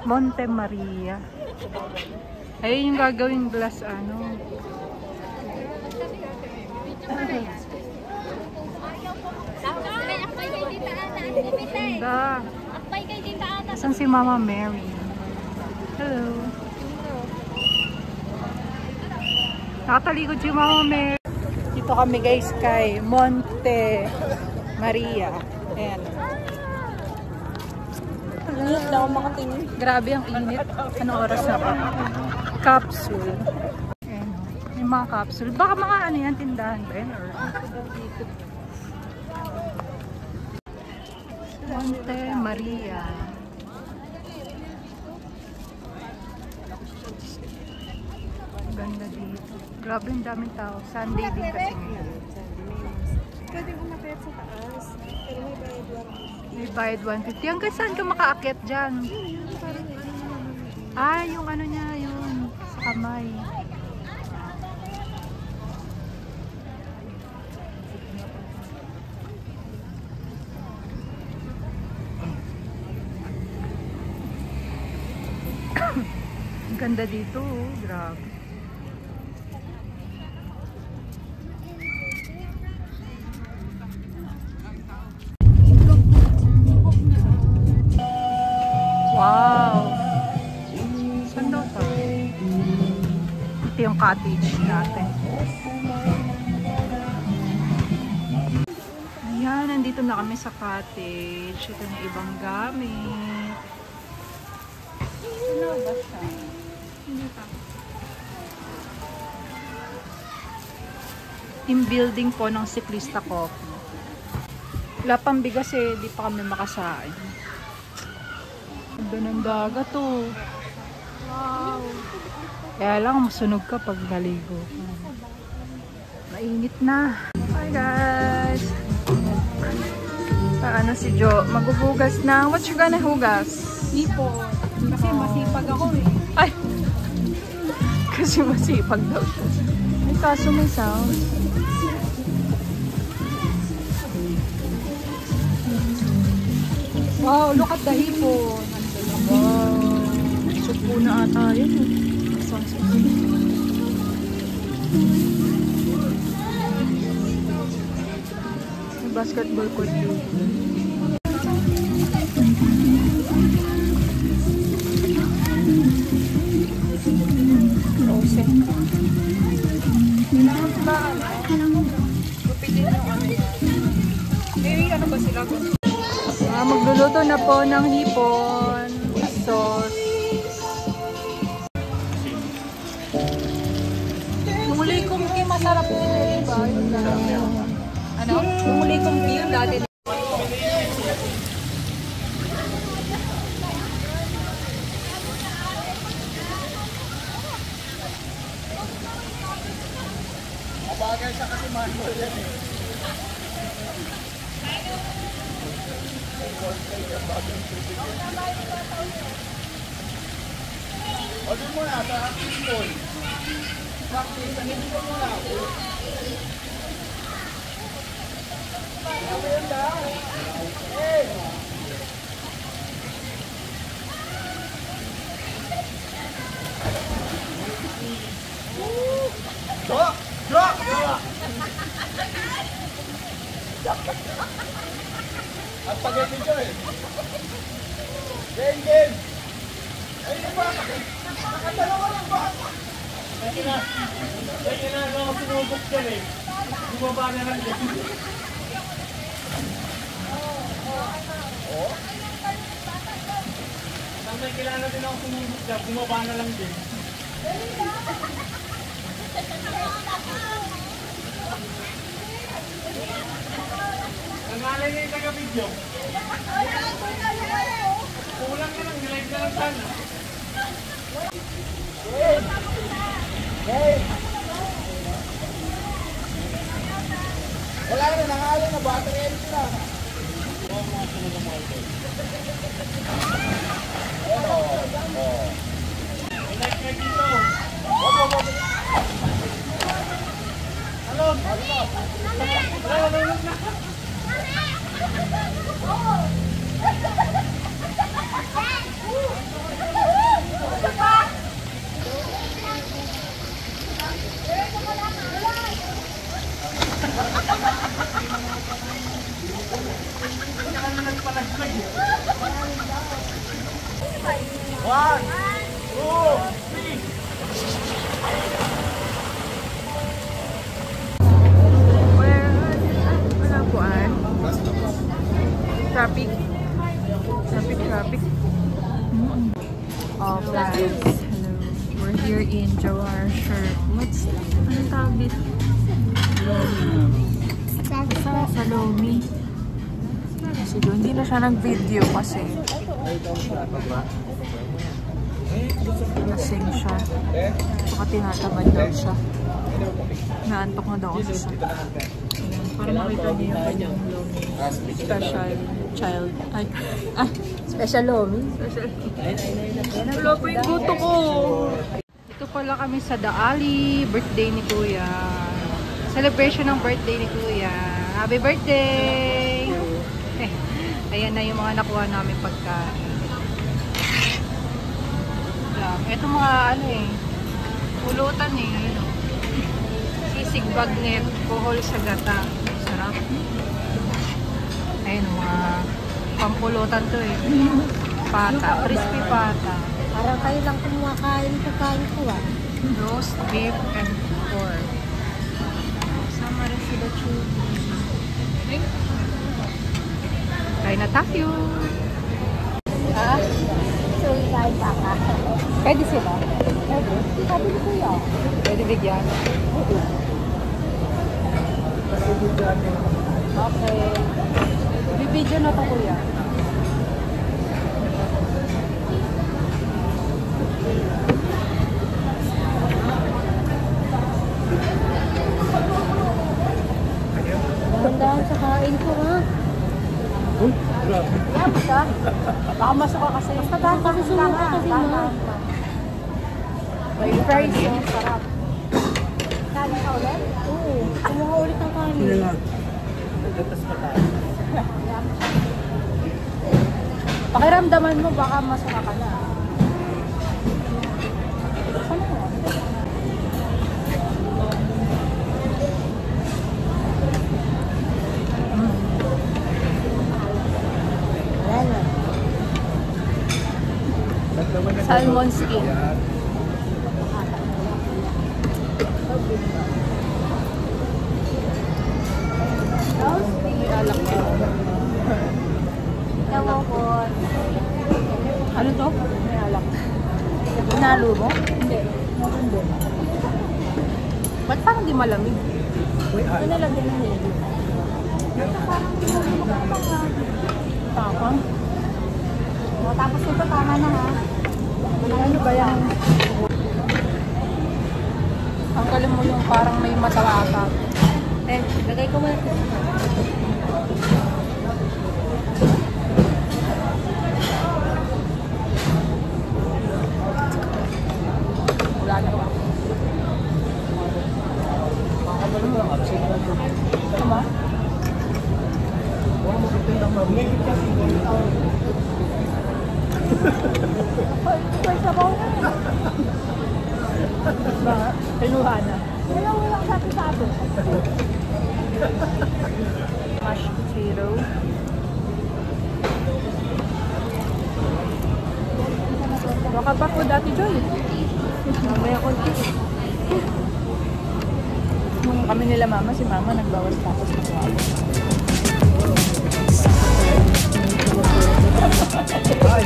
Monte Maria. Ayun yung gagawing glass ano. Ganda. Saan si Mama Mary? Hello. Nakatalikod si Mama Mary. Dito kami guys kay Monte Maria. Ayan. Init na ako makatingin. Grabe ang init. Anong oras na ba? Capsule. Ayan. Yung mga capsule. Baka mga ano yan, tindahan ba yan? Or... Monte Maria. Ganda dito. Grabe yung daming tao. Sunday din kasi ngayon. Pwede umakyat sa taas. Pero may bayad 150. May bayad 150. Hanggang saan ka makaakyat dyan? Ah, yung ano niya, yun. Sa kamay. Ganda dito, oh. Grabe. Wow! Saan daw ito? Ito yung cottage natin. Ayan, nandito na kami sa cottage. Ito na ibang gamit. Ano ba siya? Hindi pa. Team building po ng Siklista Coffee. Wala pang bigas eh, di pa kami makasain. Ganda ng dagat oh. Wow. Kaya lang masunog ka pag naligo. Mainit na. Hi guys. Paano si Jo? Maghuhugas na. What you gonna hugas? Hipon. Kasi masipag ako eh. Ay! Kasi masipag daw siya. Ay, kaso may sound. Wow, look at the hipon. Wow. Supo na ata yun. May basketball court yun. Rose. Kailangan ba ano? Pupilin yung ano. Maybe ano ba sila? Magluluto na po ng hipon. Sauce. Yung muli kong tea, masarap din eh, diba? Ano? Yung muli kong tea, yung dati. Mabagay siya kasi manual yan eh. O din mo na sa aking phone. Practice, ano dito mo na ako? Ano ba yan ba? Hey! Drop! Drop! Drop! At pag-ibig ko eh. Game, game! Ay, ba? Nakadalawa lang ba? May ginagawa ko sinubok dyan eh. Bumaba na lang dyan. Oo? Nang may kailangan din ako sinubok dyan, bumaba na lang din. Nangalay na yung taga-video. Kulang na lang, nilive na lang sana. Hey! Hey! Wala na, nangalay na, battery entry na. Oo, mga sunod ng mga ito. Oo. Nilive na dito. Hello! Hello! Hello! 1, 2, 3. Wala po ay. Traffic. Oh, guys. Hello. We're here in Jawar Shirt. Anong tawag dito? Salome. Kasi doon, hindi na siya nag-video kasi lasing siya. Saka tinatamad daw siya. Naantok na daw kasi siya. Ayan, para makita niyo yung kanyang Lomi. Special child. Ay, special Lomi. Wala po yung gusto ko. Ito pala kami sa Daali. Birthday ni Kuya. Celebration ng birthday ni Kuya. Happy birthday! Ayan na yung mga nakuha namin pagkain. Ito mga ano eh, pulutan eh. Ayun, oh. Sisig bagnet, kohol sa gata. Sarap. Ayun, mga pampulutan to eh. Pata, crispy pata. Parang kayo lang kumakain ko ah. Roast beef and pork. Sama rin sila chili. Kain na tayo. Ha? So, kain pa ka. Pwede sila? Pwede. Sabi ni Kuya. Pwede bigyan. Okay. Bibidyo na to, Kuya. Dahan sa kain ko ha. Grabe. Yan ka. Baka masok ka kasi. Basta dahan kasi sumuka kasi ma. May fries yung sarap. Kain ka ulit? Oo. Kumuha ulit ang kain. Hindi lang. Nagdatas pa tayo. Pakiramdaman mo, baka masok ka na. Saan mo? Salmon skin. Ano to? May alak. Pinalo mo? Hindi. Hindi. Ba't parang di malamig? Ito nalagyan ng nilo. Tapang. O, tapos ito tama na ha. Ano ba yan? Ang galing mo yung parang may matawaka. Lagay ko muna. Wala na ba? Tama? Ay, sabaw na. Ba? Kinuha na. Wala lang sabi-sabi. Mashed potato. Baka pa po dati Joy. Mamaya konti. Nung kami nila mama, si mama nagbawas tapos nagbawas. Ay!